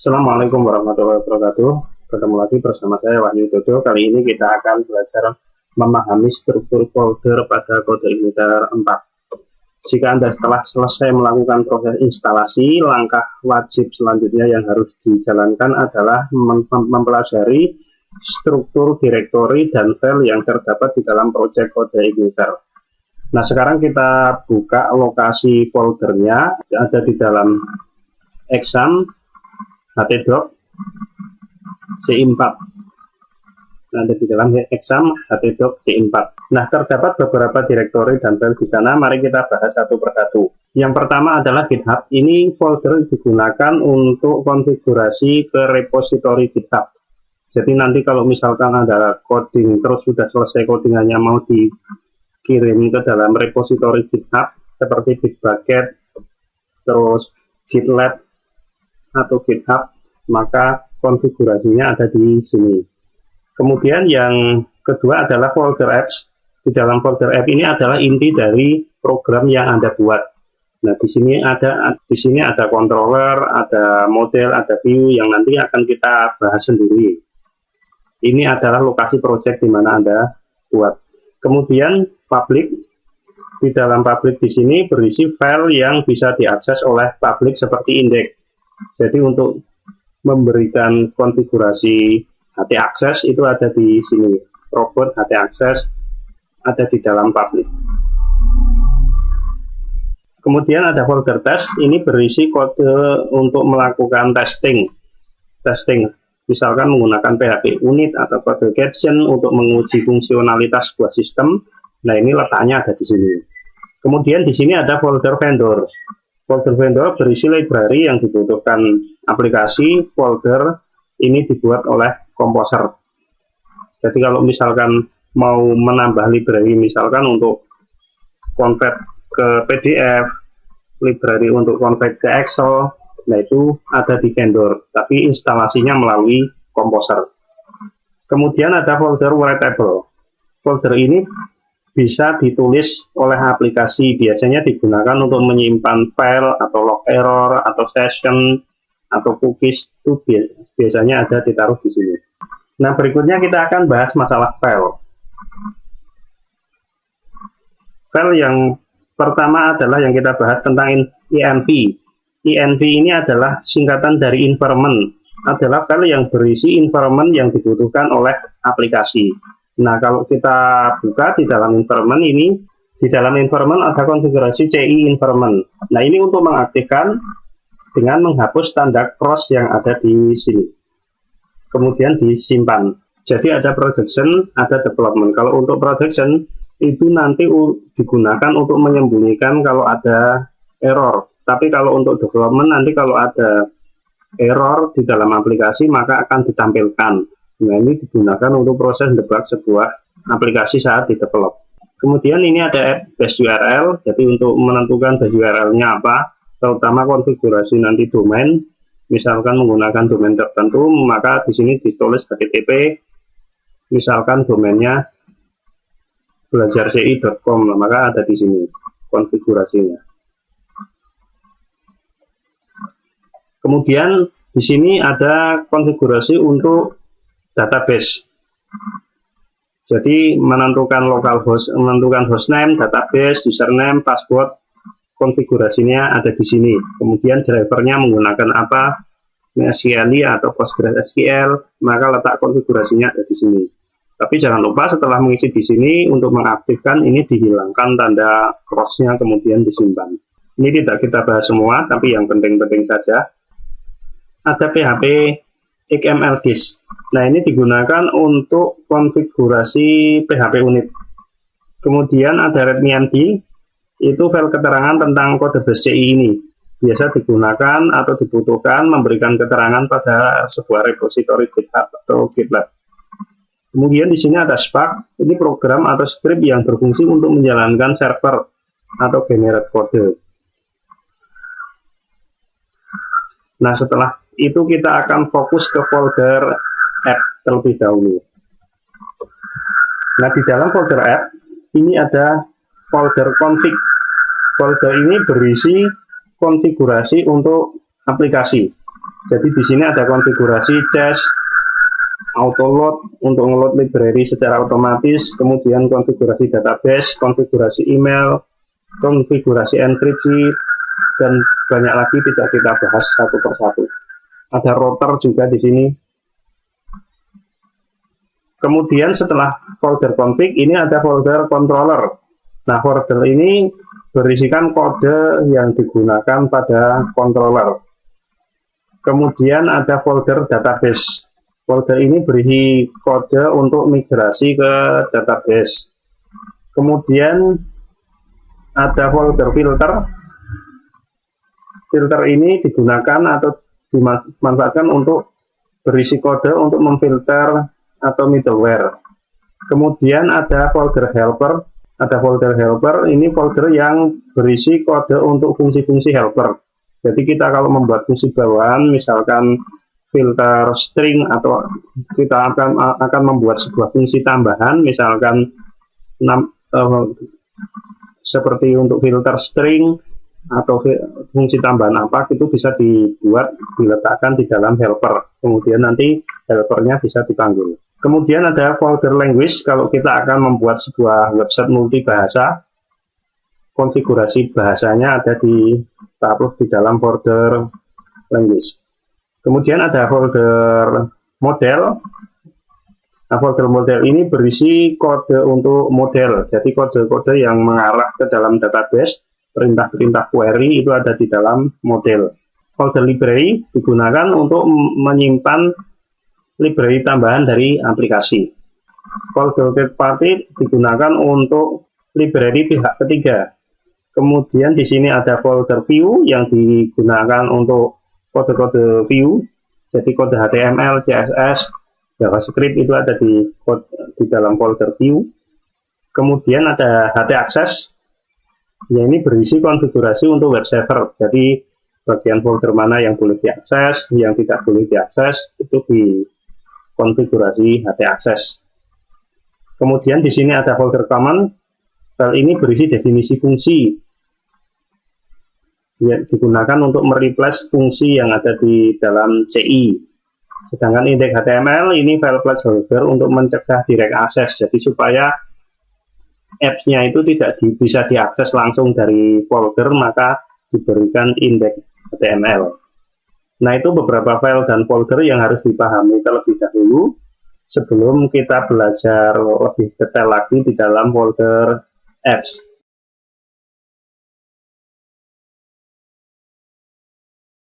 Assalamualaikum warahmatullahi wabarakatuh. Ketemu lagi bersama saya Wahyu Dodo. Kali ini kita akan belajar memahami struktur folder pada kode igniter 4. Jika Anda telah selesai melakukan proses instalasi, langkah wajib selanjutnya yang harus dijalankan adalah mempelajari struktur direktori dan file yang terdapat di dalam proyek kode igniter. Nah, sekarang kita buka lokasi foldernya, ada di dalam exam htdoc C4. Ada di dalam exam htdoc C4. Nah, terdapat beberapa direktori dan file di sana. Mari kita bahas satu persatu. Yang pertama adalah GitHub. Ini folder digunakan untuk konfigurasi ke repositori GitHub. Jadi nanti kalau misalkan ada coding terus sudah selesai codingannya mau dikirim ke dalam repositori GitHub seperti Bitbucket, terus GitLab atau GitHub, maka konfigurasinya ada di sini. Kemudian yang kedua adalah folder apps. Di dalam folder app ini adalah inti dari program yang Anda buat. Nah, di sini ada controller, ada model, ada view yang nanti akan kita bahas sendiri. Ini adalah lokasi project di mana Anda buat. Kemudian public. Di dalam public di sini berisi file yang bisa diakses oleh public seperti index. Jadi untuk memberikan konfigurasi htaccess itu ada di sini. Robot htaccess ada di dalam public. Kemudian ada folder test. Ini berisi kode untuk melakukan testing. Misalkan menggunakan PHP unit atau kode caption untuk menguji fungsionalitas sebuah sistem. Nah, ini letaknya ada di sini. Kemudian di sini ada folder vendor. Folder vendor berisi library yang dibutuhkan aplikasi. Folder ini dibuat oleh Composer. Jadi kalau misalkan mau menambah library, misalkan untuk convert ke PDF, library untuk convert ke Excel, nah itu ada di vendor, tapi instalasinya melalui Composer. Kemudian ada folder writable. Folder ini bisa ditulis oleh aplikasi, biasanya digunakan untuk menyimpan file atau log error atau session atau cookies, itu biasanya ada ditaruh di sini. Nah, berikutnya kita akan bahas masalah file. File yang pertama adalah yang kita bahas tentang env. Env ini adalah singkatan dari environment, adalah file yang berisi environment yang dibutuhkan oleh aplikasi. Nah, kalau kita buka di dalam environment ini, di dalam environment ada konfigurasi CI environment. Nah, ini untuk mengaktifkan dengan menghapus tanda cross yang ada di sini. Kemudian disimpan. Jadi ada projection, ada development. Kalau untuk projection itu nanti digunakan untuk menyembunyikan kalau ada error. Tapi kalau untuk development nanti kalau ada error di dalam aplikasi maka akan ditampilkan. Nah, ini digunakan untuk proses debug sebuah aplikasi saat di-develop. Kemudian ini ada base URL, jadi untuk menentukan base URL-nya apa, terutama konfigurasi nanti domain, misalkan menggunakan domain tertentu, maka di sini ditulis HTTP, misalkan domainnya belajarci.com, maka ada di sini konfigurasinya. Kemudian di sini ada konfigurasi untuk database. Jadi menentukan localhost, menentukan hostname, database, username, password, konfigurasinya ada di sini. Kemudian drivernya menggunakan apa, MySQL atau PostgreSQL, maka letak konfigurasinya ada di sini. Tapi jangan lupa setelah mengisi di sini untuk mengaktifkan ini dihilangkan tanda cross-nya kemudian disimpan. Ini tidak kita bahas semua, tapi yang penting-penting saja. Ada PHP XML disk. Nah, ini digunakan untuk konfigurasi PHP unit. Kemudian ada readme.md, itu file keterangan tentang kode base CI ini. Biasa digunakan atau dibutuhkan memberikan keterangan pada sebuah repository GitHub atau GitLab. Kemudian di sini ada Spark, ini program atau script yang berfungsi untuk menjalankan server atau generate kode. Nah, setelah itu kita akan fokus ke folder app terlebih dahulu. Nah, di dalam folder app ini ada folder config. Folder ini berisi konfigurasi untuk aplikasi. Jadi di sini ada konfigurasi cache, auto load untuk ngeload library secara otomatis, kemudian konfigurasi database, konfigurasi email, konfigurasi enkripsi, dan banyak lagi tidak kita bahas satu persatu. Ada router juga di sini. Kemudian setelah folder config ini ada folder controller. Nah, folder ini berisikan kode yang digunakan pada controller. Kemudian ada folder database. Folder ini berisi kode untuk migrasi ke database. Kemudian ada folder filter. Filter ini digunakan atau dimanfaatkan untuk berisi kode untuk memfilter atau middleware. Kemudian ada folder helper. Ada folder helper, ini folder yang berisi kode untuk fungsi-fungsi helper. Jadi kita kalau membuat fungsi bawahan, misalkan filter string, atau kita akan membuat sebuah fungsi tambahan, misalkan seperti untuk filter string atau fungsi tambahan apa, itu bisa diletakkan di dalam helper. Kemudian nanti helpernya bisa dipanggil. Kemudian ada folder language. Kalau kita akan membuat sebuah website multibahasa, konfigurasi bahasanya ada ditaruh di dalam folder language. Kemudian ada folder model. Nah, folder model ini berisi kode untuk model. Jadi kode-kode yang mengarah ke dalam database, perintah-perintah query itu ada di dalam model. Folder library digunakan untuk menyimpan library tambahan dari aplikasi. Folder third party digunakan untuk library pihak ketiga. Kemudian di sini ada folder view yang digunakan untuk kode-kode view. Jadi kode HTML, CSS, JavaScript itu ada di dalam folder view. Kemudian ada htaccess. Ya, ini berisi konfigurasi untuk web server. Jadi bagian folder mana yang boleh diakses, yang tidak boleh diakses itu di konfigurasi htaccess. Kemudian di sini ada folder common. File ini berisi definisi fungsi yang digunakan untuk mereplace fungsi yang ada di dalam CI. Sedangkan index HTML ini file placeholder untuk mencegah direct access. Jadi supaya apps-nya itu tidak bisa diakses langsung dari folder, maka diberikan index HTML. Nah, itu beberapa file dan folder yang harus dipahami terlebih dahulu sebelum kita belajar lebih detail lagi di dalam folder apps.